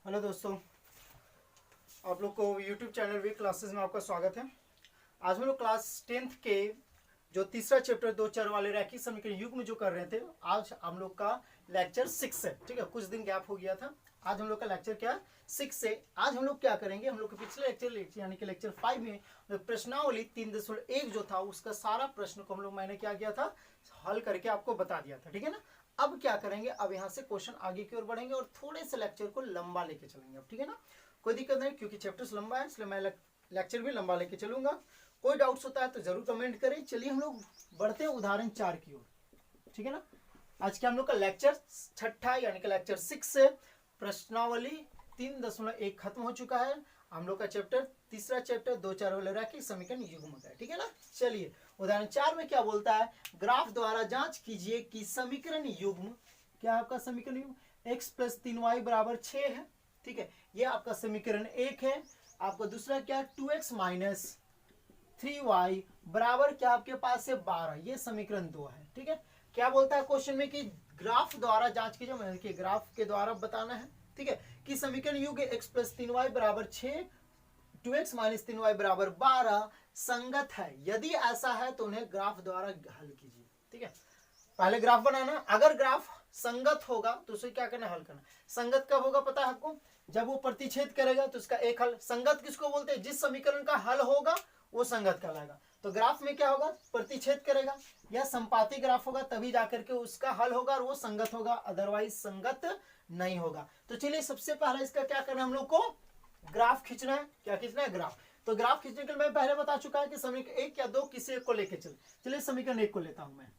Hello दोस्तों, आप लोग को यूट्यूब चैनल वी क्लासेस में आपका स्वागत है। आज हम लोग क्लास 10th के जो तीसरा चैप्टर दो चर वाले रैखिक समीकरण युग्म जो कर रहे थे, आज हम लोग का लेक्चर 6 है। ठीक है, कुछ दिन गैप हो गया था। आज हम लोग का लेक्चर क्या 6 से आज हम लोग क्या करेंगे, हम लोग के पिछले लेक्चर यानी कि लेक्चर 5 में प्रश्नावली 3.1 जो था उसका सारा प्रश्न को हम लोग मैंने क्या किया था, हल करके आपको बता दिया था। ठीक है ना। अब क्या करेंगे, अब यहाँ से क्वेश्चन आगे की ओर बढ़ेंगे और थोड़े से लेक्चर को लंबा लेके चलेंगे। अब ठीक है ना, कोई दिक्कत नहीं, क्योंकि चैप्टर्स लंबा है इसलिए मैं लेक्चर भी लंबा लेके चलूंगा। कोई डाउट्स होता है तो जरूर कमेंट करें। चलिए हम लोग बढ़ते हैं उदाहरण 4 की ओर। ठीक है ना, आज के हम लोग का लेक्चर छठा यानी कि लेक्चर 6 से प्रश्नावली 3.1 खत्म हो चुका है। हम लोग का चैप्टर तीसरा चैप्टर दो चार वाले रैखिक समीकरण युग्म का है। ठीक है ना। चलिए उदाहरण 4 में क्या बोलता है, ग्राफ द्वारा जांच कीजिए कि समीकरण युग्म क्या आपका समीकरण युग्म x प्लस 3y बराबर 6 है। ठीक है, ये आपका समीकरण 1 है। आपका दूसरा क्या 2x माइनस 3y बराबर क्या आपके पास है 12, ये समीकरण 2 है। ठीक है, क्या बोलता है क्वेश्चन में कि ग्राफ द्वारा जांच कीजिए, मतलब कि ग्राफ के द्वारा बताना है। ठीक है, कि समीकरण युग्म x प्लस 3y बराबर 6 2x माइनस 3y बराबर 12 संगत है। यदि ऐसा है तो उन्हें ग्राफ द्वारा हल कीजिए। ठीक है, पहले ग्राफ बनाना। अगर ग्राफ संगत होगा तो उसे क्या करना, हल करना। संगत कब होगा पता है आपको, जब वो प्रतिच्छेद करेगा तो उसका एक हल। संगत किसको बोलते हैं, जिस समीकरण का हल होगा वो संगत कहलाएगा। तो ग्राफ में क्या होगा, प्रतिच्छेद करेगा या संपाती ग्राफ होगा तभी जाकर के उसका हल होगा और वो संगत होगा, अदरवाइज संगत नहीं होगा। तो चलिए सबसे पहले इसका क्या करना है, हम लोग को ग्राफ खींचना है। क्या खींचना है, ग्राफ। तो ग्राफ खींचने के लिए मैं पहले बता चुका है कि समीकरण 1 या 2 किसी एक को लेके चलिए समीकरण 1 को लेता हूं मैं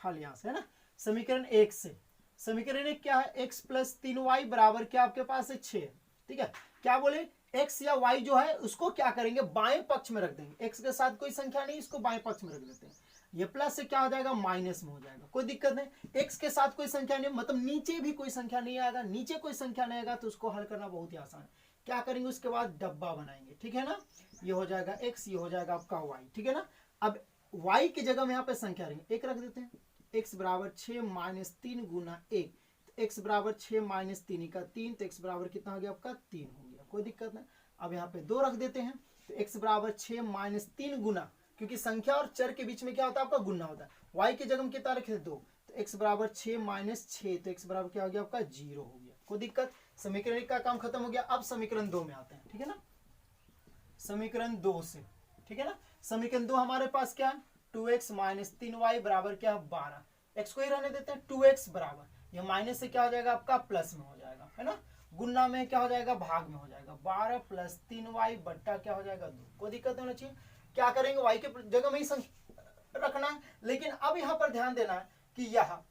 हल यहां से, है ना। समीकरण 1 से समीकरण 1 क्या है, x प्लस 3y बराबर क्या आपके पास है 6। ठीक है, क्या बोले x या y जो है उसको क्या करेंगे, बाएं पक्ष में रख देंगे। x के साथ कोई संख्या नहीं, इसको बाएं पक्ष में रख देते हैं। ये प्लस से क्या हो जाएगा, माइनस में हो जाएगा। कोई दिक्कत नहीं, x के साथ कोई संख्या नहीं, मतलब नीचे भी कोई संख्या नहीं आएगा। नीचे कोई संख्या नहीं आएगा तो उसको हल करना बहुत ही आसान है। क्या करेंगे, उसके बाद डब्बा बनाएंगे। ठीक है ना, ये हो जाएगा x, ये हो जाएगा आपका y। ठीक है ना, अब y की जगह में यहाँ पे संख्या रहेंगे, एक रख देते हैं। x बराबर 6 माइनस 3 गुना 1, तो x बराबर 6 माइनस 3 का 3, तो x बराबर कितना हो गया आपका 3 हो गया। कोई दिक्कत नहीं। अब यहाँ पे 2 रख देते हैं, तो x बराबर 6 माइनस 3 गुना, क्योंकि संख्या और चर के बीच में क्या होता है आपका गुना होता है। y की जगह में कितना रखे 2, तो x बराबर 6 माइनस 6, तो x बराबर क्या हो गया आपका 0 हो गया। कोई दिक्कत, समीकरण 1 का काम खत्म हो गया। अब समीकरण 2 में आते हैं। ठीक है ना, समीकरण 2 से। ठीक है ना, समीकरण 2 हमारे पास क्या है, 2x माइनस 3y बराबर क्या 12। x को ही रहने देते हैं, 2x बराबर ये माइनस से क्या हो जाएगा आपका प्लस में हो जाएगा, है ना। गुना में क्या हो जाएगा, भाग में हो जाएगा। 12 प्लस 3y बट्टा क्या हो जाएगा 2। कोई दिक्कत नहीं होना चाहिए। क्या करेंगे, y के जगह में ही रखना है। लेकिन अब यहाँ पर ध्यान देना है कि यहाँ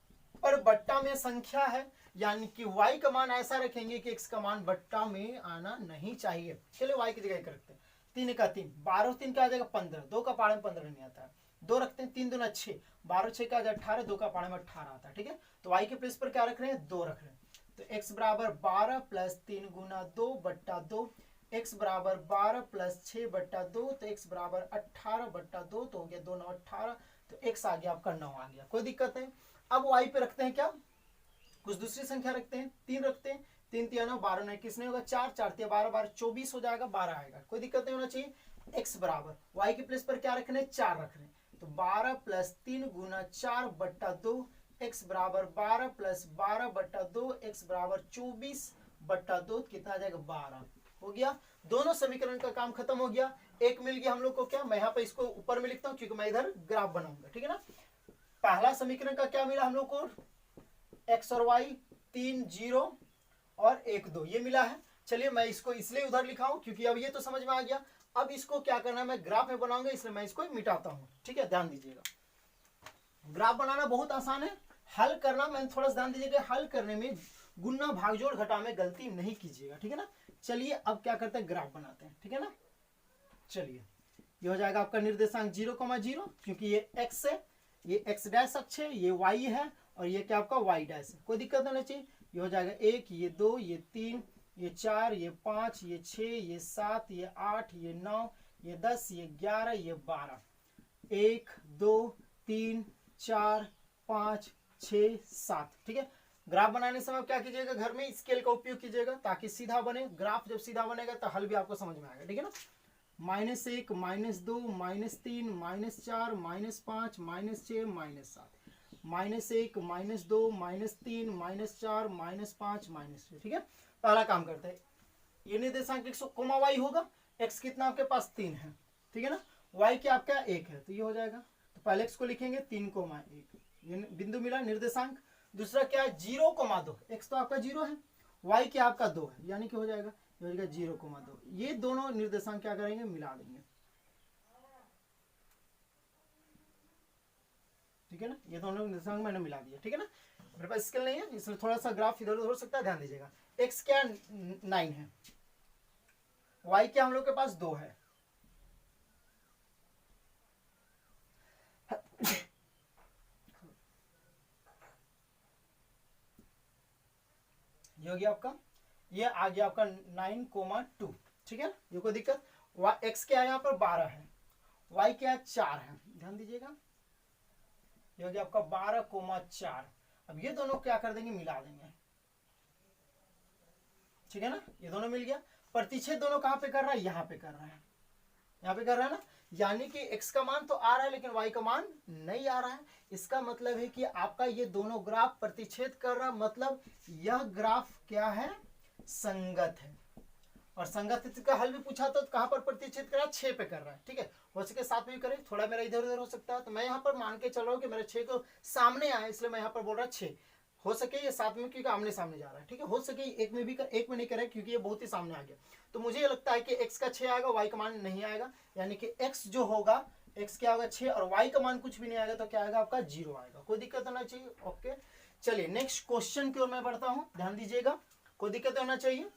पर बट्टा में संख्या है, यानी कि y का मान ऐसा रखेंगे कि x का मान बट्टा में आना नहीं चाहिए। चलिए y की जगह एक रखते हैं, 3 का 3, 12 3 का आ जाएगा 15, 2 का पाड़े में 15 नहीं आता है। 2 रखते हैं, 3 दूना 6, 12 6 का आ जाए 18, 2 का पाड़े में 18 आता है। ठीक है, तो y के प्लेस पर क्या रख रहे हैं, 2 रख रहे हैं। तो x बराबर 12 प्लस 3 गुना 2 बट्टा 2, x बराबर 12 प्लस 6 बट्टा 2, तो x बराबर 18 बट्टा 2, तो हो गया 2 9 18, तो x आ गया आपका 9 आ गया। कोई दिक्कत नहीं। अब y पे रखते हैं क्या, कुछ दूसरी संख्या रखते हैं, 3 रखते हैं। 3 3 9 12 नहीं, किसने होगा 4 4 3 12 12 24 हो जाएगा, 12 आएगा। कोई दिक्कत नहीं होना चाहिए। x बराबर y के प्लेस पर क्या रखने, 4 रख रहे हैं, तो 12 प्लस 3 गुना 4 बट्टा 2, x बराबर 12 प्लस 12 बट्टा 2, x बराबर 24 बट्टा 2, कितना आ जाएगा 12 हो गया। दोनों समीकरण का काम खत्म हो गया। एक मिल गया हम लोग को क्या, मैं यहाँ पे इसको ऊपर में लिखता हूँ क्योंकि मैं इधर ग्राफ बनाऊंगा। ठीक है ना, पहला समीकरण का क्या मिला हम लोग को, x और y 3 0 और 1 2 ये मिला है। चलिए मैं इसको इसलिए उधर लिखा हूं क्योंकि अब ये तो समझ में आ गया। अब इसको क्या करना है, मैं ग्राफ में बनाऊंगा, इसलिए मैं इसको मिटाता हूं। ठीक है, ध्यान दीजिएगा, ग्राफ बनाना बहुत आसान है, हल करना मैंने थोड़ा सा ध्यान दीजिएगा। हल करने में गुना भागजोड़ घटा में गलती नहीं कीजिएगा। ठीक है ना, चलिए अब क्या करते हैं, ग्राफ बनाते हैं। ठीक है ना, चलिए ये हो जाएगा आपका निर्देशांक 0,0, क्योंकि ये x है, ये x डैश अक्ष है, ये y है और ये क्या आपका y डैश है। कोई दिक्कत नहीं होनी चाहिए। ये हो जाएगा 1, ये 2, ये 3, ये 4, ये 5, ये 6, ये 7, ये 8, ये 9, ये 10, ये 11, ये 12, 1 2 3 4 5 6 7। ठीक है, ग्राफ बनाने समय क्या कीजिएगा, घर में स्केल का उपयोग कीजिएगा ताकि सीधा बने। ग्राफ जब सीधा बनेगा तो हल भी आपको समझ में आएगा, ठीक है ना। -1, -2, -3, -4, -5, -6, -7, -1, -2, -3, -4, -5, -6, ठीक है। पहला काम करते हैं, ये निर्देशांक x कोमा y होगा। x कितना आपके पास 3 है, ठीक है ना। y क्या आपका 1 है, तो ये हो जाएगा। तो पहले x को लिखेंगे 3,1, ये बिंदु मिला निर्देशांक। दूसरा क्या है 0,2, x तो आपका 0 है, y क्या आपका 2 है, यानी कि हो जाएगा 0,2। ये दोनों निर्देशांक क्या करेंगे, मिला देंगे, ठीक है ना। ये दोनों निर्देशांक मैंने मिला दिया, ठीक है ना। मेरे पास स्केल नहीं है इसलिए थोड़ा सा ग्राफ इधर उधर हो सकता है, ध्यान दीजिएगा। x क्या 9 है, y क्या हम लोग के पास 2 है। ये हो गया आपका, ये आ गया आपका 9,2, ठीक है। ये कोई दिक्कत। x क्या है यहाँ पर 12 है, y क्या है 4 है, ध्यान दीजिएगा। ये हो गया आपका 12,4। अब ये दोनों क्या कर देंगे, मिला देंगे, ठीक है ना। ये दोनों मिल गया। प्रतिच्छेद दोनों कहाँ पे कर रहा है, यहाँ पे कर रहा है, यहाँ पे कर रहा है ना। यानी कि x का मान तो आ रहा है लेकिन y का मान नहीं आ रहा है। इसका मतलब है कि आपका ये दोनों ग्राफ प्रतिच्छेद कर रहा, मतलब यह ग्राफ क्या है, संगत है। और संगत का हल भी पूछा तो कहां पर प्रतिच्छेद कर रहा है, 6 पे कर रहा है, ठीक है। हो सके 7 में भी करे, थोड़ा मेरा इधर उधर हो सकता है, तो मैं यहाँ पर मान के चल रहा हूँ कि मेरा 6 को सामने आया, इसलिए मैं यहाँ पर बोल रहा 6। हो सके ये 7 में क्योंकि आमने सामने जा रहा है, ठीक है। हो सके 1 में भी कर, 1 में नहीं करे क्योंकि ये बहुत ही सामने आ गया। तो मुझे ये लगता है कि x का 6 आएगा, y का मान नहीं आएगा, यानी कि x जो होगा, x क्या होगा 6 और y का मान कुछ भी नहीं आएगा, तो क्या आएगा आपका 0 आएगा। कोई दिक्कत होना चाहिए, ओके। चलिए नेक्स्ट क्वेश्चन की ओर मैं बढ़ता हूँ, ध्यान दीजिएगा, कोई दिक्कत होना चाहिए।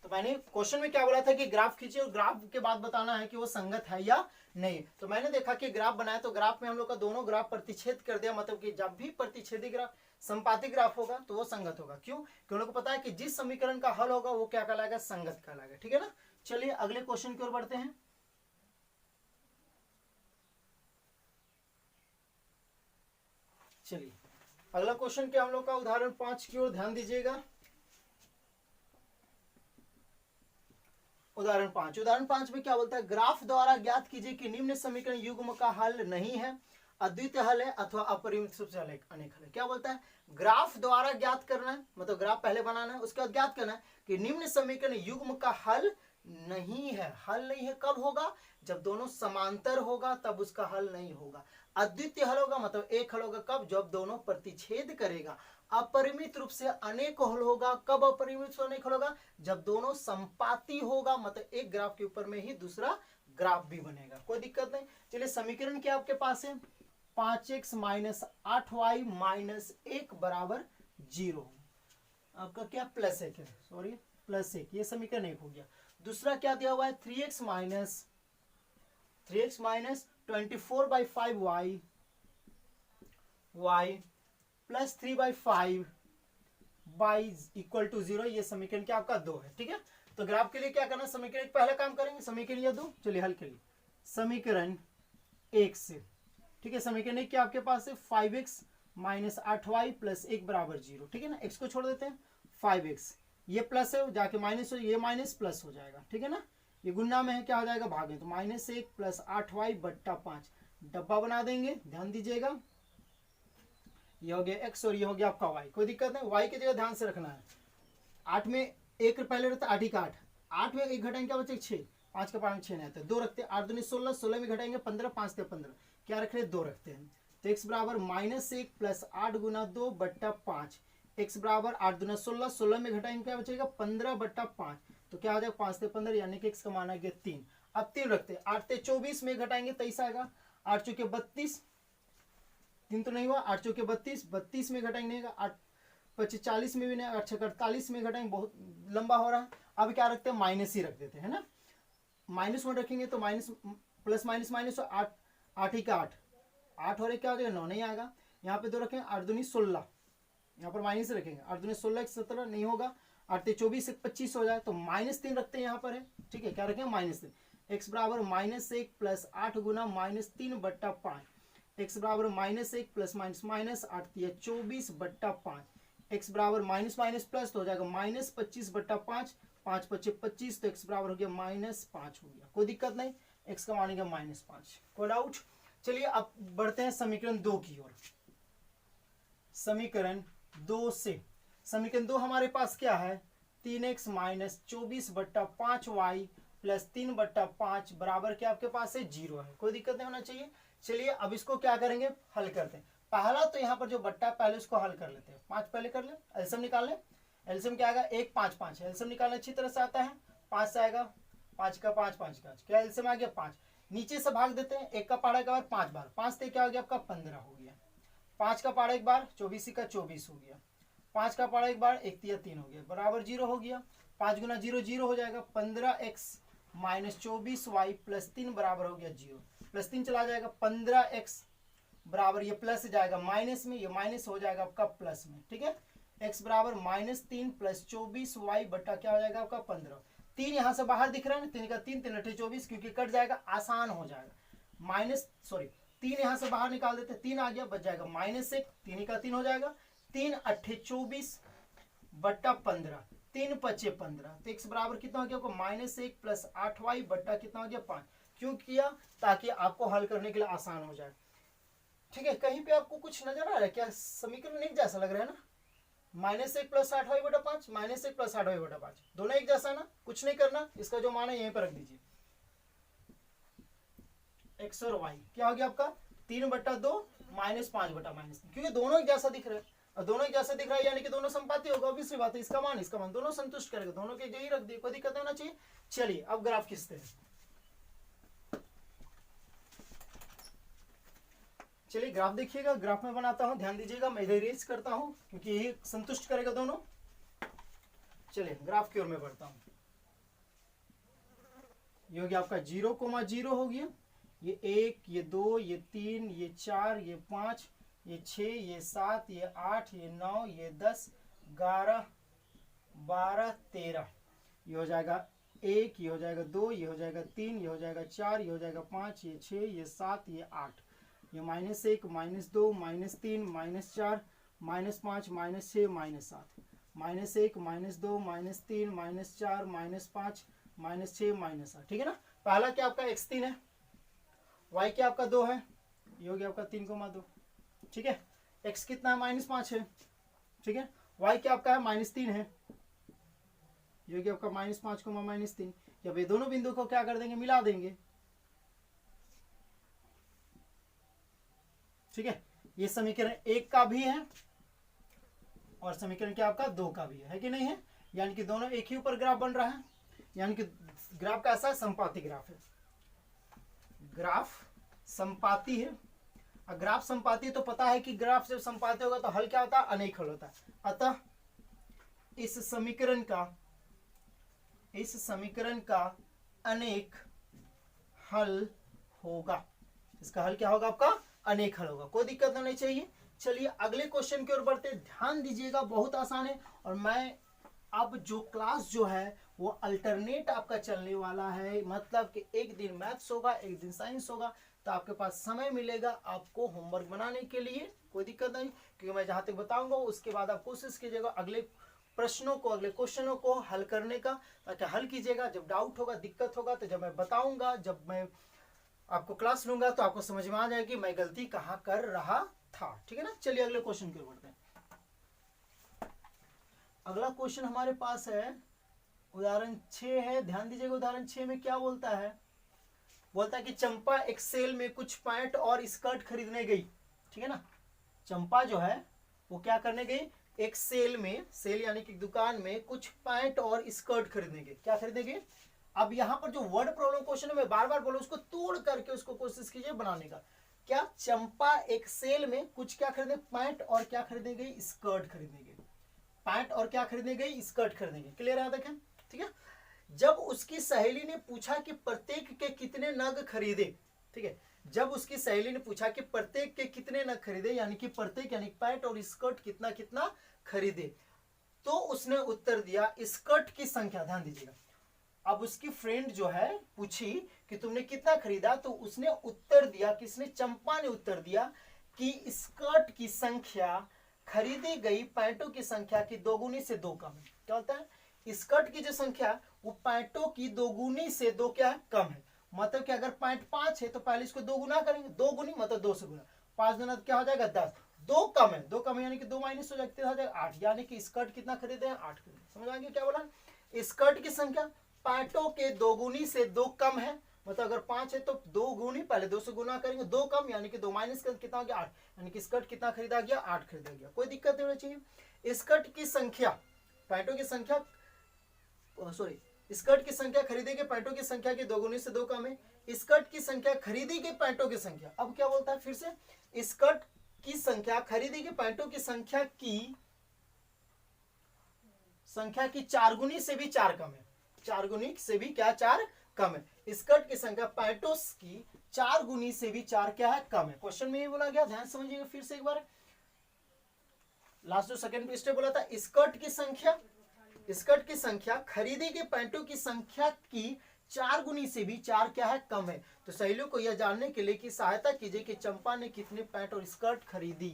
तो मैंने क्वेश्चन में क्या बोला था कि ग्राफ खींचिए और ग्राफ के बाद बताना है कि वो संगत है या नहीं। तो मैंने देखा कि ग्राफ बनाया तो ग्राफ में हम लोग का दोनों ग्राफ प्रतिच्छेद कर दिया, मतलब कि जब भी प्रतिच्छेदी ग्राफ संपाती ग्राफ होगा तो वो संगत होगा। क्यों, क्योंकि लोगों को पता है कि जिस समीकरण का हल होगा वो क्या कहलाएगा, संगत कहलाएगा, ठीक है ना। चलिए अगले क्वेश्चन की ओर बढ़ते हैं। चलिए अगला क्वेश्चन क्या हम लोग का उदाहरण 5 की ओर ध्यान दीजिएगा। उदाहरण 5 में क्या बोलता है, ग्राफ द्वारा ज्ञात कीजिए कि निम्न समीकरण युग्म का हल नहीं है, अद्वितीय हल है अथवा अपरिमित रूप से अनेक हल है। क्या बोलता है, ग्राफ द्वारा ज्ञात करना है, मतलब ग्राफ पहले बनाना है, उसके बाद ज्ञात करना है कि निम्न समीकरण युग्म का हल नहीं है। हल नहीं है कब होगा, जब दोनों समांतर होगा तब उसका हल नहीं होगा। अद्वितीय हल होगा मतलब एक हल होगा कब, जब दोनों प्रतिच्छेद करेगा। अपरिमित रूप से अनेक हल होगा कब, अपरिमित से अनेक हल होगा जब दोनों संपाती होगा, मतलब एक ग्राफ के ऊपर में ही दूसरा ग्राफ भी बनेगा। कोई दिक्कत नहीं। चलिए समीकरण क्या आपके पास है, 5x - 8y - 1 बराबर 0। आपका क्या +1 है, सॉरी +1, ये समीकरण 1 हो गया। दूसरा क्या दिया हुआ है, 3x - 24/5y प्लस 3/5 = 0। ये समीकरण क्या आपका 2 है, ठीक है। तो ग्राफ के लिए क्या करना, समीकरण पहला काम करेंगे, समीकरण या 2। चलिए हल के लिए समीकरण 1 से, ठीक है। समीकरण 1 क्या आपके पास है, 5x - 8y + 1 बराबर 0, ठीक है ना। x को छोड़ देते हैं, 5x ये प्लस है जाके माइनस हो, ये माइनस प्लस हो जाएगा, ठीक है ना। ये गुना में है, क्या हो जाएगा भाग में, तो -1 + 8y / 5 डब्बा बना देंगे, ध्यान दीजिएगा। ये हो गया x और ये हो गया आपका y। कोई दिक्कत नहीं, y की जगह ध्यान से रखना है। 8 में 1 पहले रहता है, 8 का 8 में 1 घटाएंगे क्या बचेगा 6, 5 का 5 6 नहीं आता है, 2 रखते हैं, 8 दूनी 16, 16 में घटाएंगे 15, 5 से 15, क्या रख रहे हैं 2 रखते हैं। तो x बराबर -1 + 8 × 2 / 5, x बराबर 8 दूना 16, 16 में घटाएंगे क्या बचेगा 15/5, तो क्या आ जाएगा 5 से 15, यानी कि x का मान आ गया 3। अब 3 रखते हैं, 8 से 24 में घटाएंगे 23 आएगा, 8 चौके 32, 3 तो नहीं हुआ, 8 चौके 32, 32 में घटाएंगे नहीं, 8 25 40 में भी नहीं, 8 48 में घटाएंगे, बहुत लंबा हो रहा है। अब क्या रखते हैं, माइनस ही रख देते हैं ना, -1 रखेंगे तो माइनस प्लस माइनस माइनस, 8 8 ही का 8 और 1 क्या हो जाएगा 9 नहीं आएगा। यहाँ पे 2 रखेंगे, 8 दूनी 16, यहाँ पर माइनस रखेंगे, 8 दूनी 16 17 नहीं होगा, 8 24 25 हो जाए, तो -3 रखते हैं यहाँ पर है, ठीक है। क्या रखेंगे -3, x बराबर -1 + 8 × -3/5, x बराबर -1 प्लस माइनस माइनस 8 तिया 24/5, x बराबर माइनस माइनस प्लस तो हो जाएगा -25/5, 5 × 5 = 25, तो x बराबर हो गया -5 हो गया। कोई दिक्कत नहीं, x का मान गया -5। कोई डाउट? चलिए अब बढ़ते हैं समीकरण 2 की ओर। समीकरण 2 से, समीकरण 2 हमारे पास क्या है, 3x - 24/5y प्लस 3/5 बराबर क्या आपके पास है 0 है। कोई दिक्कत नहीं होना चाहिए। चलिए अब इसको क्या करेंगे, हल करते हैं। पहला तो यहाँ पर जो बट्टा पहले उसको हल कर लेते हैं। 5 पहले कर ले, एलसीएम निकाल ले। एलसीएम क्या आएगा, 1 5 5, एलसीएम निकालना अच्छी तरह से आता है। 5 से आएगा 5 का 5 5 का क्या एलसीएम आ गया 5। नीचे से भाग देते हैं, 1 का पहाड़ा एक बार 5 बार, 5 से क्या हो गया आपका 15 हो गया। 5 का पहाड़ा एक बार 24 का 24 हो गया। 5 का पहाड़ा एक बार 1 तिया 3 हो गया, बराबर 0 हो गया। 5 गुना 0 0 हो जाएगा। 15x - 24y प्लस 3 बराबर हो गया 0। प्लस 3 चला जाएगा, 15x बराबर ये प्लस जाएगा माइनस में, ये माइनस हो जाएगा आपका प्लस में। ठीक है, x बराबर -3 प्लस 24y बटा क्या हो जाएगा आपका 15। 3 यहाँ से बाहर दिख रहा है ना, 3 का 3 3 × 24, क्योंकि कट जाएगा आसान हो जाएगा। 3 यहाँ से बाहर निकाल देते, 3 आ गया, बच जाएगा -1, 3 का 3 हो जाएगा। 3 × 8 = 24 बट्टा 15, 3 × 5 = 15, तो x बराबर कितना हो गया आपको -1 प्लस 8y बट्टा कितना हो गया 5। क्यों किया, ताकि आपको हल करने के लिए आसान हो जाए। ठीक है, कहीं पे आपको कुछ नजर आ रहा है क्या, समीकरण एक जैसा लग रहा है ना, -1 प्लस 8y बटा 5, -1 प्लस 8y बटा 5, दोनों एक जैसा ना, कुछ नहीं करना, इसका जो मान है यहीं पर रख दीजिए। x और y क्या हो गया आपका 3/2 -5/-3, क्योंकि दोनों एक जैसा दिख रहा है, और दोनों एक जैसा दिख रहा है यानी कि दोनों संपाती होगा, ऑब्वियसली बात है। इसका मान दोनों संतुष्ट करेगा, दोनों के यही रख दिए, कोई दिक्कत होना चाहिए। चलिए अब ग्राफ खींचते हैं। चलिए ग्राफ देखिएगा, ग्राफ में बनाता हूं, ध्यान दीजिएगा, मैं इधर इरेज करता हूं क्योंकि यही संतुष्ट करेगा दोनों। चलिए ग्राफ की ओर में बढ़ता हूं। ये हो गया आपका 0,0 हो गया, ये 1, ये 2, ये 3, ये 4, ये 5, ये 6, ये 7, ये 8, ये 9, ये 10, 11, 12, 13, ये हो जाएगा 1, ये हो जाएगा 2, ये हो जाएगा 3, ये हो जाएगा 4, ये हो जाएगा 5, ये 6, ये 7, ये 8, ये -1 -2 -3 -4 -5 -6 -7, -1 -2 -3 -4 -5 -6 -8। ठीक है ना, पहला क्या आपका x3 है, y क्या आपका 2 है, ये हो गया आपका 3,2। ठीक है, x कितना है -5 है। ठीक है, y क्या आपका है -3 है, ये हो गया आपका -5, -3। जब ये दोनों बिंदु को क्या कर देंगे, मिला देंगे। ठीक है, ये समीकरण 1 का भी है और समीकरण क्या आपका 2 का भी है कि नहीं है, यानी कि दोनों एक ही ऊपर ग्राफ बन रहा है, यानी कि ग्राफ कैसा है, संपाती ग्राफ है। ग्राफ संपाती है, और ग्राफ संपाती है तो पता है कि ग्राफ जब संपाती होगा तो हल क्या होता है, अनेक हल होता है। अतः इस समीकरण का अनेक हल होगा। इसका हल क्या होगा आपका, अनेक हल होगा, कोई दिक्कत नहीं चाहिए। चलिए अगले क्वेश्चन की ओर बढ़ते हैं। ध्यान दीजिएगा, बहुत आसान है, और मैं अब जो क्लास जो है वो अल्टरनेट आपका चलने वाला है, मतलब कि एक दिन मैथ्स होगा, एक दिन साइंस होगा, तो आपके पास समय मिलेगा आपको होमवर्क बनाने के लिए, कोई दिक्कत नहीं, क्योंकि मैं जहां तक बताऊंगा उसके बाद आप कोशिश कीजिएगा अगले प्रश्नों को, अगले क्वेश्चनों को हल करने का, ताकि हल कीजिएगा। जब डाउट होगा, दिक्कत होगा, तो जब मैं बताऊंगा, जब मैं आपको क्लास लूंगा, तो आपको समझ में आ जाएगी मैं गलती कहाँ कर रहा था। ठीक है ना, चलिए अगले क्वेश्चन की ओर बढ़ते हैं। अगला क्वेश्चन हमारे पास है उदाहरण 6 है, ध्यान दीजिएगा। उदाहरण 6 में क्या बोलता है, बोलता है कि चंपा एक सेल में कुछ पैंट और स्कर्ट खरीदने गई। ठीक है ना, चंपा जो है वो क्या करने गई, एक सेल में, सेल यानी कि दुकान में कुछ पैंट और स्कर्ट खरीदने गई। क्या खरीदने गई, अब यहाँ पर जो वर्ड प्रॉब्लम क्वेश्चन है मैं बार बार बोलूं, उसको तोड़ करके उसको कोशिश कीजिए बनाने का। क्या चंपा एक सेल में कुछ क्या खरीदने, पैंट और क्या खरीदने गई, स्कर्ट खरीदने गई। पैंट और क्या खरीदने गई, स्कर्ट खरीदने गई। क्लियर है, देखें। ठीक है, जब उसकी सहेली ने पूछा कि प्रत्येक के कितने नग खरीदे, ठीक है, जब उसकी सहेली ने पूछा कि प्रत्येक के कितने नग खरीदे, यानी कि प्रत्येक यानी पैंट और स्कर्ट कितना कितना खरीदे, तो उसने उत्तर दिया स्कर्ट की संख्या। ध्यान दीजिएगा, अब उसकी फ्रेंड जो है पूछी कि तुमने कितना खरीदा, तो उसने उत्तर दिया, किसने, चंपा ने उत्तर दिया कि स्कर्ट की संख्या खरीदी गई पैंटों की संख्या की दोगुनी से दो कम है। क्या होता है, स्कर्ट की जो संख्या वो पैंटों की दोगुनी से दो क्या है, कम है। मतलब कि अगर पैंट 5 है तो पहले इसको दो गुना करेंगे, दो गुनी मतलब 2 से गुना, 5 गुना क्या हो जाएगा 10, दो कम है, दो कम है यानी कि 2 माइनस हो जाएगा 8, यानी कि स्कर्ट कितना खरीदे हैं, 8 खरीदे। समझ आ गया क्या बोला, स्कर्ट की संख्या पैंटों के दोगुनी से दो कम है, मतलब अगर 5 है तो दो गुनी, पहले 2 से गुना करेंगे, दो कम यानी कि 2 माइनस कर कितना हो गया 8, यानी कि स्कर्ट कितना खरीदा गया, 8 खरीदा गया। कोई दिक्कत नहीं होनी चाहिए। स्कर्ट की संख्या पैंटों की संख्या, सॉरी, स्कर्ट की संख्या खरीदे गए पैंटों की संख्या की दोगुनी से दो कम है। स्कर्ट की संख्या खरीदी गई पैंटों की संख्या, अब क्या बोलता है फिर से, स्कर्ट की संख्या खरीदी गई पैंटों की संख्या की 4 गुनी से भी 4 कम है, 4 गुनी से भी क्या 4 कम है। स्कर्ट की संख्या पैंटों की 4 गुनी से भी 4 क्या है, कम है। क्वेश्चन में ये बोला गया, ध्यान समझिएगा फिर से एक बार। लास्ट जो सेकंड स्टेप बोला था, स्कर्ट की संख्या खरीदी गई पैंटों की संख्या की 4 गुनी से भी 4 क्या है, कम है। तो सहेलियों को यह जानने के लिए कि सहायता कीजिए कि चंपा ने कितने पैंट और स्कर्ट खरीदी।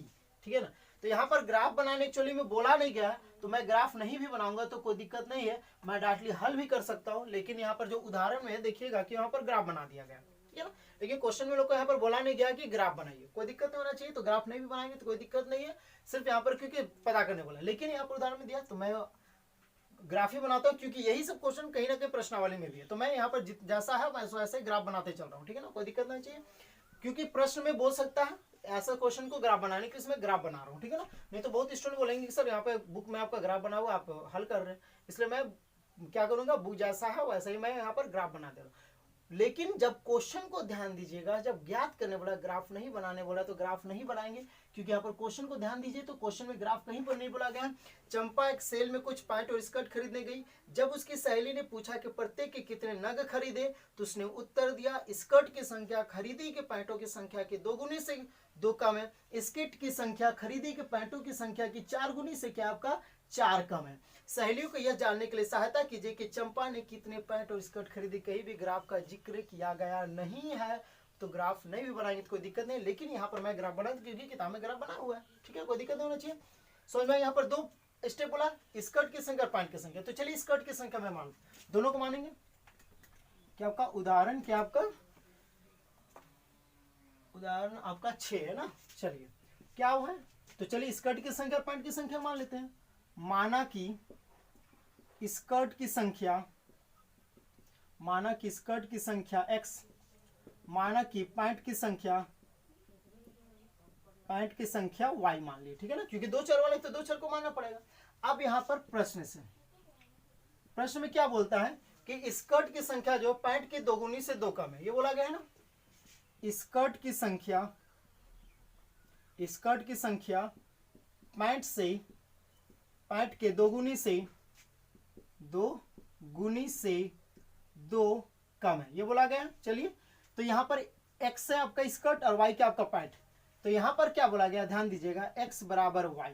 ठीक है ना, तो यहाँ पर ग्राफ बनाने एक्चुअली में बोला नहीं गया, तो मैं ग्राफ नहीं भी बनाऊंगा तो कोई दिक्कत नहीं है, मैं डायरेक्टली हल भी कर सकता हूँ। लेकिन यहाँ पर जो उदाहरण में देखिएगा कि यहाँ पर ग्राफ बना दिया गया, ठीक है ना। लेकिन क्वेश्चन में लोग को यहाँ पर बोला नहीं गया कि ग्राफ बनाइए, कोई दिक्कत नहीं होना चाहिए, तो ग्राफ नहीं भी बनाएंगे तो कोई दिक्कत नहीं है, सिर्फ यहाँ पर क्योंकि पता करने बोला। लेकिन यहाँ पर उदाहरण में दिया तो मैं ग्राफ ही बनाता हूँ, क्योंकि यही सब क्वेश्चन कहीं ना कहीं प्रश्नावली में भी है, तो मैं यहाँ पर जैसा है वैसे ग्राफ बनाते चल रहा हूँ। ठीक है ना, कोई दिक्कत नहीं चाहिए, क्योंकि प्रश्न में बोल सकता है ऐसा क्वेश्चन को ग्राफ बनाने के इसमें ग्राफ बना रहा हूँ। ठीक है ना, नहीं तो बहुत स्टूडेंट बोलेंगे कि सर यहाँ पे बुक में आपका ग्राफ बना हुआ, आप हल कर रहे हैं, इसलिए मैं क्या करूंगा, बुक जैसा है वैसा ही मैं यहाँ पर ग्राफ बना दे रहा हूँ। लेकिन जब क्वेश्चन को ध्यान दीजिएगा, जब ज्ञात करने बोला, ग्राफ नहीं बनाने बोला, तो ग्राफ नहीं बनाएंगे, क्योंकि यहाँ पर क्वेश्चन को ध्यान दीजिए तो क्वेश्चन में ग्राफ कहीं पर नहीं बोला गया। चंपा एक सेल में कुछ पैंट और स्कर्ट खरीदने गई, जब उसकी सहेली ने पूछा कि प्रत्येक के कितने नग खरीदे, तो उसने उत्तर दिया स्कर्ट की संख्या खरीदी के पैंटों की संख्या के 2 गुनी से 2 कम है, स्कर्ट की संख्या खरीदी के पैंटों की संख्या की 4 गुनी से क्या आपका 4 कम है। सहेलियों को यह जानने के लिए सहायता कीजिए कि चंपा ने कितने पैंट और स्कर्ट खरीदी, कहीं भी ग्राफ का जिक्र किया गया नहीं है, तो ग्राफ नहीं भी बनाएंगे तो कोई दिक्कत नहीं। लेकिन यहाँ पर मैं ग्राफ बना, क्योंकि किताब में ग्राफ बना हुआ है। ठीक है, कोई दिक्कत नहीं होना चाहिए। समझ में यहाँ पर 2 स्टेप बोला, स्कर्ट की संख्या और पैंट की संख्या। तो चलिए स्कर्ट की संख्या मैं मान, दोनों को मानेंगे। क्या आपका उदाहरण, क्या आपका उदाहरण आपका 6 है ना। चलिए क्या हुआ है, तो चलिए स्कर्ट की संख्या और पैंट की संख्या मान लेते हैं। माना कि स्कर्ट की संख्या x, माना कि पैंट की संख्या y मान ली। ठीक है ना, क्योंकि 2 चर वाले तो 2 चर को मानना पड़ेगा। अब यहां पर प्रश्न में क्या बोलता है कि स्कर्ट की संख्या जो पैंट की 2 गुनी से 2 कम है, ये बोला गया है ना। स्कर्ट की संख्या पैंट के 2 गुनी से 2 कम है, ये बोला गया। चलिए, तो यहां पर x है आपका स्कर्ट और y क्या आपका पैंट, तो यहां पर क्या बोला गया, ध्यान दीजिएगा, x बराबर y।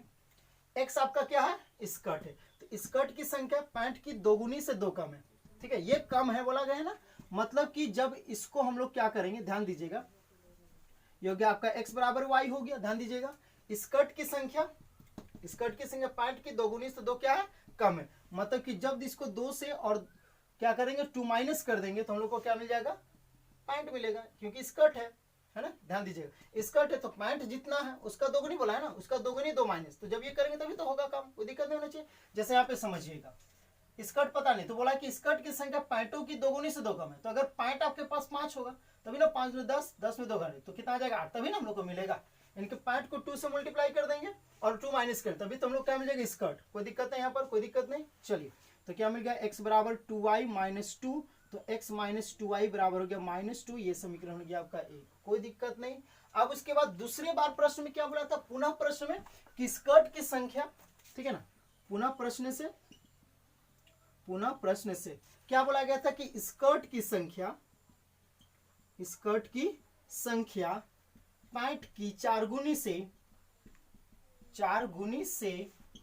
x आपका क्या है, स्कर्ट है, तो स्कर्ट की संख्या पैंट की 2 गुनी से 2 कम है। ठीक है, ये कम है बोला गया है ना, मतलब कि जब इसको हम लोग क्या करेंगे, ध्यान दीजिएगा, ये हो गया आपका x बराबर y हो गया। ध्यान दीजिएगा, स्कर्ट की संख्या पैंट की 2 गुनी से 2 क्या है, कम है, मतलब कि जब इसको 2 से और क्या करेंगे 2 माइनस कर देंगे तो हम लोग को क्या मिल जाएगा, पैंट मिलेगा, क्योंकि स्कर्ट है ना। ध्यान दीजिएगा, स्कर्ट है तो पैंट जितना है उसका 2 गुनी बोला है ना, उसका 2 गुनी 2 माइनस, तो जब ये करेंगे तभी तो होगा काम, कोई दिक्कत नहीं होना चाहिए। जैसे यहाँ पे समझिएगा, स्कर्ट पता नहीं तो बोला कि स्कर्ट की संख्या पैंटों की 2 गुनी से 2 कम है, तो अगर पैंट आपके पास 5 होगा तभी ना, 5 में 10, 10 में 2 घटे तो कितना आ जाएगा 8, तभी ना हम लोग को मिलेगा। इनके पैंट को 2 से मल्टीप्लाई कर देंगे और 2 माइनस कर, तभी तो हम लोग क्या मिल जाएगा, स्कर्ट। कोई दिक्कत नहीं यहाँ पर, कोई दिक्कत नहीं। चलिए, तो क्या मिल गया, x बराबर 2y माइनस 2, तो x माइनस 2y बराबर हो गया -2, ये समीकरण हो गया आपका a। कोई दिक्कत नहीं। अब उसके बाद दूसरे बार प्रश्न में क्या बोला था, पुनः प्रश्न में कि स्कर्ट की संख्या, ठीक है ना, पुनः प्रश्न से क्या बोला गया था कि स्कर्ट की संख्या पैंट की 4 गुनी से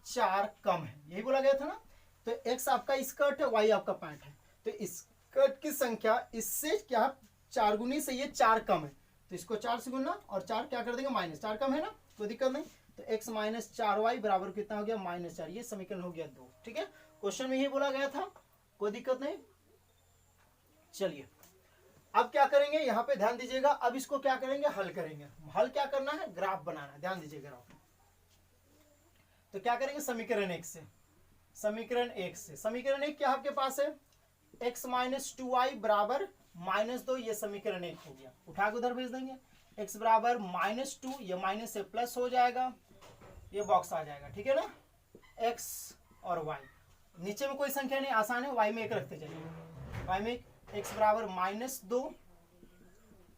4 कम है, यही बोला गया था ना। तो x आपका स्कर्ट है, y आपका पैंट है, तो स्कर्ट की संख्या इससे क्या 4 गुनी से ये 4 कम है, तो इसको 4 से गुना और 4 क्या कर देंगे माइनस, 4 कम है ना, कोई दिक्कत नहीं। तो x माइनस 4y बराबर कितना हो गया -4, ये समीकरण हो गया 2। ठीक है, क्वेश्चन में यही बोला गया था, कोई दिक्कत नहीं। चलिए अब क्या करेंगे, यहाँ पे ध्यान दीजिएगा, अब इसको क्या करेंगे, हल करेंगे। हल क्या करना है, ग्राफ बनाना है, ध्यान दीजिए ग्राफ। तो क्या करेंगे, समीकरण 1 से, समीकरण 1 से, समीकरण 1 क्या आपके पास है, x माइनस 2y बराबर -2, ये समीकरण 1 हो गया, उठा के उधर भेज देंगे। x बराबर -2, ये माइनस से प्लस हो जाएगा, ये बॉक्स आ जाएगा, ठीक है ना। x और y, नीचे में कोई संख्या नहीं, आसान है, y में 1 रखते चलिए, y में x बराबर -2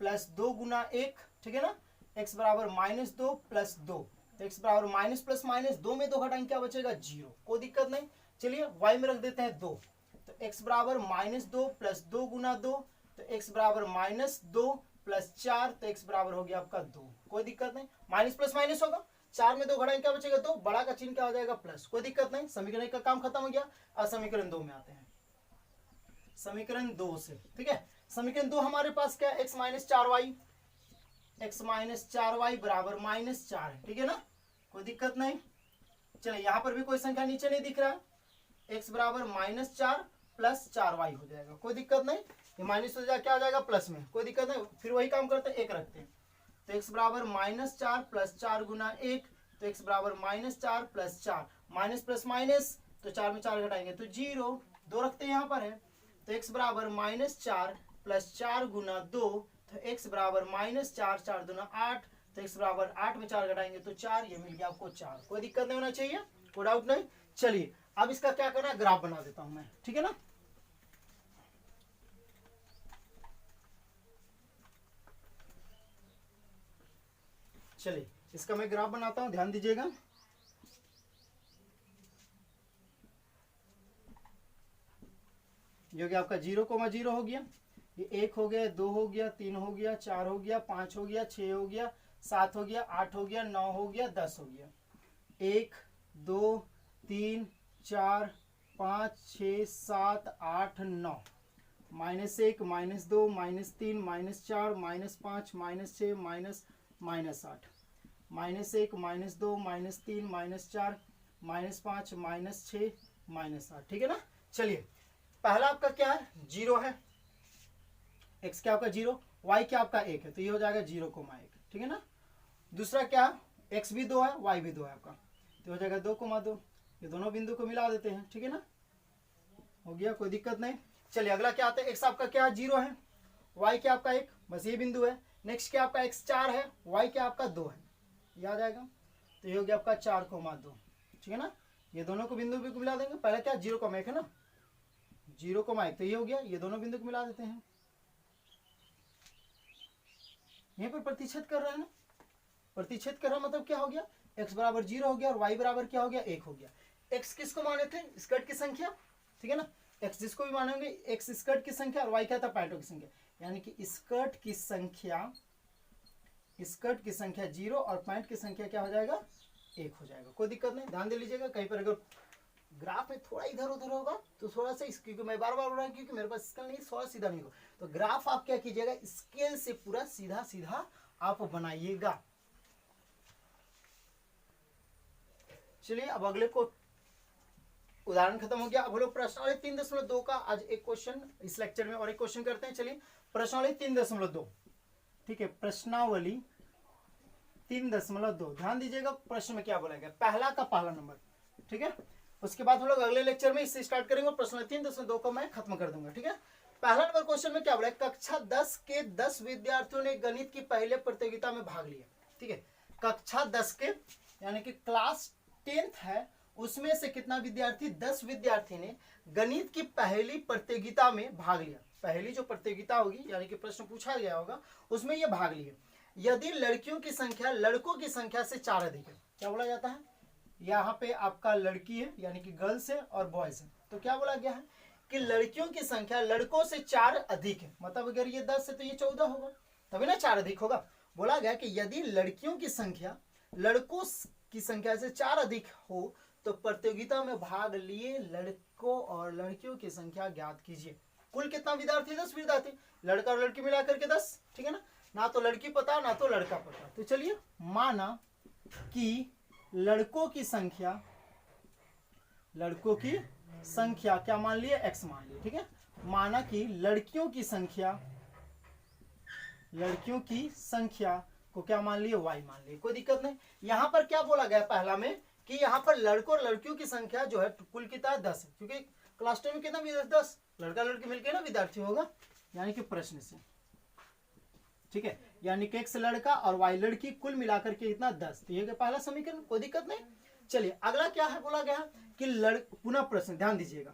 प्लस 2 गुना 1, ठीक है ना। x बराबर -2 प्लस 2, तो x बराबर माइनस प्लस माइनस, 2 में 2 घटाएंगे क्या बचेगा 0, कोई दिक्कत नहीं। चलिए y में रख देते हैं 2, तो x बराबर -2 प्लस 2 गुना 2, तो x बराबर -2 प्लस 4, तो x बराबर हो गया आपका 2, कोई दिक्कत नहीं। माइनस प्लस माइनस होगा, 4 में 2 घटाएंगे क्या बचेगा 2, बड़ा का चिन्ह क्या हो जाएगा प्लस, कोई दिक्कत नहीं। समीकरण का काम खत्म हो गया। अब समीकरण 2 में आते हैं, समीकरण 2 से, ठीक है। समीकरण 2 हमारे पास क्या है, x minus 4y, x minus 4y बराबर -4 है, ठीक है ना, कोई दिक्कत नहीं। चलिए यहाँ पर भी कोई संख्या नीचे नहीं दिख रहा है, x बराबर -4 प्लस 4y हो जाएगा, कोई दिक्कत नहीं। ये माइनस हो जाएगा, क्या हो जाएगा प्लस में, कोई दिक्कत नहीं। फिर वही काम करते हैं, 1 रखते हैं, तो x बराबर -4 प्लस 4 गुना 1, तो x बराबर -4 प्लस 4, माइनस प्लस माइनस, तो 4 में 4 घटाएंगे तो 0, 2 रखते हैं यहाँ पर है, तो x बराबर -4 प्लस 4 गुना 2, तो x बराबर -4, 4 दूना 8, तो x बराबर 8 में 4 घटाएंगे तो 4, ये मिल गया आपको 4, कोई दिक्कत नहीं होना चाहिए, कोई डाउट नहीं। चलिए अब इसका क्या करना है, ग्राफ बना देता हूं मैं, ठीक है ना। चलिए इसका मैं ग्राफ बनाता हूं, ध्यान दीजिएगा। जो कि आपका 0,0 हो गया, ये 1 हो गया, 2 हो गया, 3 हो गया, 4 हो गया, 5 हो गया, 6 हो गया, 7 हो गया, 8 हो गया, 9 हो गया, 10 हो गया। 1 2 3 4 5 6 7 8 9, -1 -2 -3 -4 -5 -6 -8, -1 -2 -3 -4 -5 -6 -8, ठीक है ना। चलिए पहला आपका क्या है, 0 है, x क्या आपका 0, y क्या आपका 1 है, तो ये हो जाएगा 0,1, ठीक है ना। दूसरा क्या, x भी 2 है, y भी 2 है आपका, तो हो जाएगा 2,2, ये दोनों बिंदु को मिला देते हैं, ठीक है ना, हो गया, कोई दिक्कत नहीं। चलिए अगला क्या आता है, x आपका क्या 0 है, y क्या आपका 1, बस ये बिंदु है। नेक्स्ट क्या आपका x 4 है, y क्या आपका 2 है, ये आ जाएगा, तो ये हो गया आपका 4,2, ठीक है ना। ये दोनों को बिंदु को मिला देंगे, पहले क्या 0,1 है ना, 0,1, तो ये हो गया, ये दोनों बिंदु को मिला देते हैं। यहीं पर प्रतिच्छेद कर रहे हैं ना, प्रतिच्छेद कर रहा मतलब क्या हो गया, x बराबर 0 हो गया और y बराबर क्या हो गया 1 हो गया। x किसको माने थे, स्कर्ट की संख्या, ठीक है ना, x जिसको भी मानेंगे, x स्कर्ट की संख्या और y क्या था पैंटों की संख्या, यानी कि स्कर्ट की संख्या 0 और पैंट की संख्या क्या हो जाएगा 1 हो जाएगा, कोई दिक्कत नहीं। ध्यान दे लीजिएगा, कहीं पर अगर ग्राफ में थोड़ा इधर उधर होगा तो थोड़ा सा, क्योंकि मैं बार बार बोल रहा हूँ क्योंकि मेरे पास स्केल नहीं, थोड़ा सीधा नहीं हो, तो ग्राफ आप क्या कीजिएगा, स्केल से पूरा सीधा सीधा आप बनाइएगा। चलिए अब अगले को, उदाहरण खत्म हो गया। अब हम लोग प्रश्नावली 3.2 का आज एक क्वेश्चन इस लेक्चर में और एक क्वेश्चन करते हैं। चलिए प्रश्नावली 3.2, ठीक है, प्रश्नावली 3.2, ध्यान दीजिएगा प्रश्न में क्या बोला गया, पहला का पहला नंबर, ठीक है। उसके बाद हम लोग अगले लेक्चर में इससे स्टार्ट करेंगे और प्रश्न 3.2 को मैं खत्म कर दूंगा, ठीक है। पहला नंबर क्वेश्चन में क्या बोला, कक्षा 10 के 10 विद्यार्थियों ने गणित की पहले प्रतियोगिता में भाग लिया, ठीक है। कक्षा 10 के यानी कि क्लास 10th है, उसमें से कितना विद्यार्थी, 10 विद्यार्थी ने गणित की पहली प्रतियोगिता में भाग लिया। पहली जो प्रतियोगिता होगी यानी कि प्रश्न पूछा गया होगा उसमें ये भाग लिए, यदि लड़कियों की संख्या लड़कों की संख्या से 4 अधिक है। क्या बोला जाता है, यहाँ पे आपका लड़की है यानी कि गर्ल्स है और बॉयज है, तो क्या बोला गया है कि लड़कियों की संख्या लड़कों से 4 अधिक है, मतलब अगर ये 10 है तो ये 14 होगा, तभी ना 4 अधिक होगा। बोला गया कि यदि लड़कियों की संख्या लड़कों की संख्या से 4 अधिक हो तो प्रतियोगिता में भाग लिए लड़कों और लड़कियों की संख्या ज्ञात कीजिए। कुल कितना विद्यार्थी? 10 विद्यार्थी, लड़का और लड़की मिला करके 10, ठीक है ना तो लड़की पता ना तो लड़का पता। तो चलिए माना कि लड़कों की संख्या क्या मान लिए? x मान लिए, ठीक है। माना कि लड़कियों की संख्या को क्या मान लिए? y मान लिए, कोई दिक्कत नहीं। यहां पर क्या बोला गया पहला में कि यहाँ पर लड़कों और लड़कियों की संख्या जो है कुल कितना? 10 है, क्योंकि क्लास 10 में कितना विद्यार्थी? 10, लड़का लड़की मिलकर ना विद्यार्थी होगा, यानी कि प्रश्न से, ठीक है। यानी कि x लड़का और y लड़की कुल मिलाकर के इतना 10, तो ये पहला समीकरण, कोई दिक्कत नहीं। चलिए अगला क्या है बोला गया कि पुनः प्रश्न ध्यान दीजिएगा,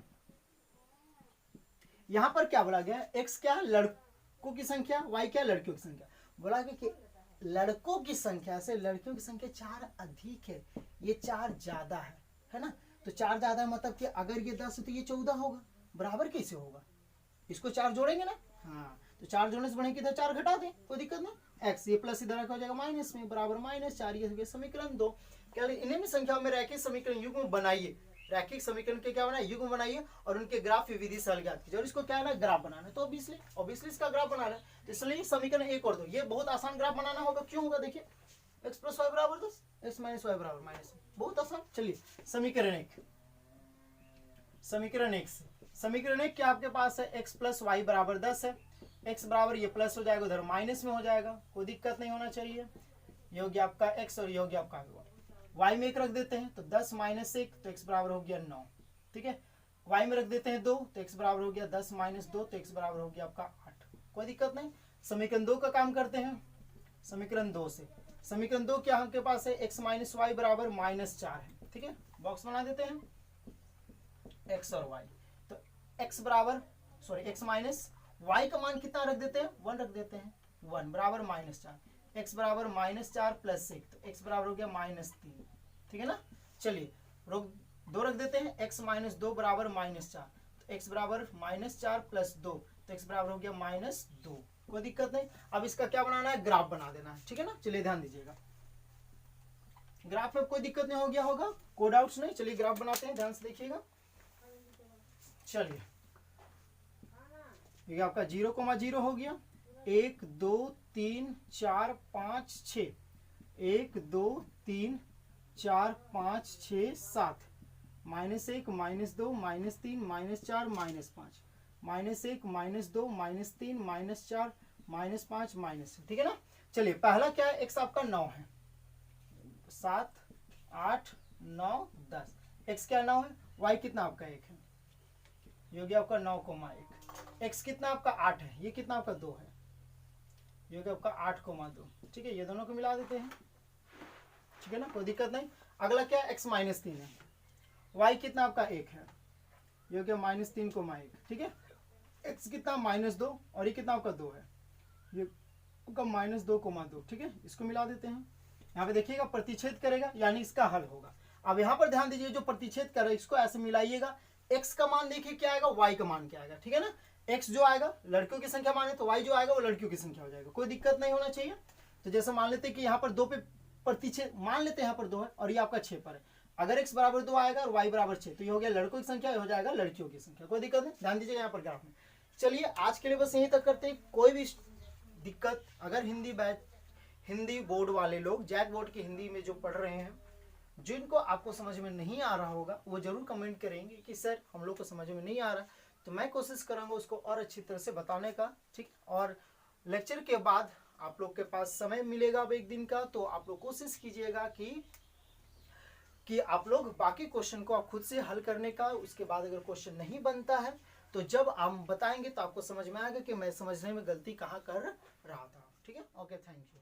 यहां पर क्या बोला गया? x क्या? लड़कों की संख्या, y क्या? लड़कियों की संख्या। बोला गया कि लड़कों की संख्या से लड़कियों की संख्या 4 अधिक है, ये 4 ज्यादा है ना। तो 4 ज्यादा है मतलब कि अगर ये 10 है तो ये 14 होगा, बराबर कैसे होगा? इसको 4 जोड़ेंगे ना, हाँ, तो 4 जोड़ने से बढ़े किधर 4 घटा दें, कोई दिक्कत नहीं। x ये प्लस इधर हो जाएगा माइनस में, बराबर -4, ये समीकरण 2। क्या इन्हीं में संख्याओं में रैखिक समीकरण युग्म बनाइए, रैखिक समीकरण के क्या बनाए? युग्म बनाइए और उनके ग्राफ विधि से हल ज्ञात कीजिए। और इसको क्या है ना, ग्राफ बनाना है, तो ऑब्वियसली इसका ग्राफ बनाना है। तो इसलिए समीकरण 1 और 2 ये बहुत आसान ग्राफ बनाना होगा। क्यों होगा? देखिए x + y बराबर 10, x - y बराबर -, बहुत आसान। चलिए समीकरण 1 समीकरण 1 क्या आपके पास है? x + y बराबर 10 है, x बराबर ये प्लस हो जाएगा, उधर माइनस में हो जाएगा, कोई दिक्कत नहीं होना चाहिए। योग्य आपका x और योग्य आपका y में 1 रख देते हैं तो 10 - 1 तो x बराबर हो गया 9, ठीक है। y में रख देते हैं 2 तो x बराबर हो गया 10 - 2 तो x बराबर हो गया आपका 8, कोई दिक्कत नहीं। समीकरण 2 का काम करते हैं, समीकरण 2 से। समीकरण 2 क्या आपके पास है? x - y बराबर -4 है, ठीक है। बॉक्स बना देते हैं x और y, तो x माइनस y का मान कितना रख देते हैं? 1 रख देते हैं, 1 बराबर -4, x बराबर -4 + 1 तो x बराबर हो गया -3, ठीक है ना। चलिए 2 रख देते हैं, x - 2 बराबर -4 तो x बराबर -4 + 2 तो x बराबर हो गया -2, कोई दिक्कत नहीं। अब इसका क्या बनाना है? ग्राफ बना देना है, ठीक है ना। चलिए ध्यान दीजिएगा, ग्राफ में कोई दिक्कत नहीं हो गया होगा, कोई डाउट्स नहीं। चलिए ग्राफ बनाते हैं, ध्यान से देखिएगा। चलिए ये आपका 0,0 हो गया, 1 2 3 4 5 6, 1 2 3 4 5 6 7, -1 -2 -3 -4 -5, -1 -2 -3 -4 -5 -6, ठीक है ना। चलिए पहला क्या है? x आपका 9 है, 7 8 9 10, x क्या 9 है, y कितना आपका 1 है, योग्य आपका 9,1, x कितना आपका 8 है, ये कितना आपका 2 है, योग्य आपका 8,2, ठीक है। ये दोनों को मिला देते हैं, ठीक है ना, कोई दिक्कत नहीं। अगला क्या है? x -3 है, y कितना आपका 1 है, योग्य -3,1, ठीक है। x कितना -2 और ये कितना आपका 2 है, ये का -2,2, ठीक है। इसको मिला देते हैं, यहाँ पे देखिएगा प्रतिच्छेद करेगा यानी इसका हल होगा। अब यहाँ पर ध्यान दीजिए, जो प्रतिच्छेद कर रहा है इसको ऐसे मिलाइएगा, x का मान देखिए क्या आएगा, y का मान क्या आएगा, ठीक है ना। x जो आएगा लड़कियों की संख्या माने तो y जो आएगा वो लड़कियों की संख्या हो जाएगा, कोई दिक्कत नहीं होना चाहिए। तो जैसे मान लेते हैं कि यहाँ पर 2 पे प्रतिच्छेद, मान लेते हैं यहाँ पर 2 है और ये आपका 6 पर है, अगर x बराबर 2 आएगा और y बराबर 6 तो ये हो गया लड़कों की संख्या, ये हो जाएगा लड़कियों की संख्या, कोई दिक्कत नहीं। ध्यान दीजिएगा यहाँ पर ग्राफ में। चलिए आज के लिए बस यहीं तक करते हैं। कोई भी दिक्कत अगर हिंदी बोर्ड वाले लोग जैक बोर्ड की हिंदी में जो पढ़ रहे हैं, जिनको आपको समझ में नहीं आ रहा होगा वो जरूर कमेंट करेंगे कि सर हम लोग को समझ में नहीं आ रहा, तो मैं कोशिश करूँगा उसको और अच्छी तरह से बताने का, ठीक। और लेक्चर के बाद आप लोग के पास समय मिलेगा अब 1 दिन का, तो आप लोग कोशिश कीजिएगा कि आप लोग बाकी क्वेश्चन को आप खुद से हल करने का। उसके बाद अगर क्वेश्चन नहीं बनता है तो जब आप बताएंगे तो आपको समझ में आएगा कि मैं समझने में गलती कहाँ कर रहा था, ठीक है। Okay, thank you.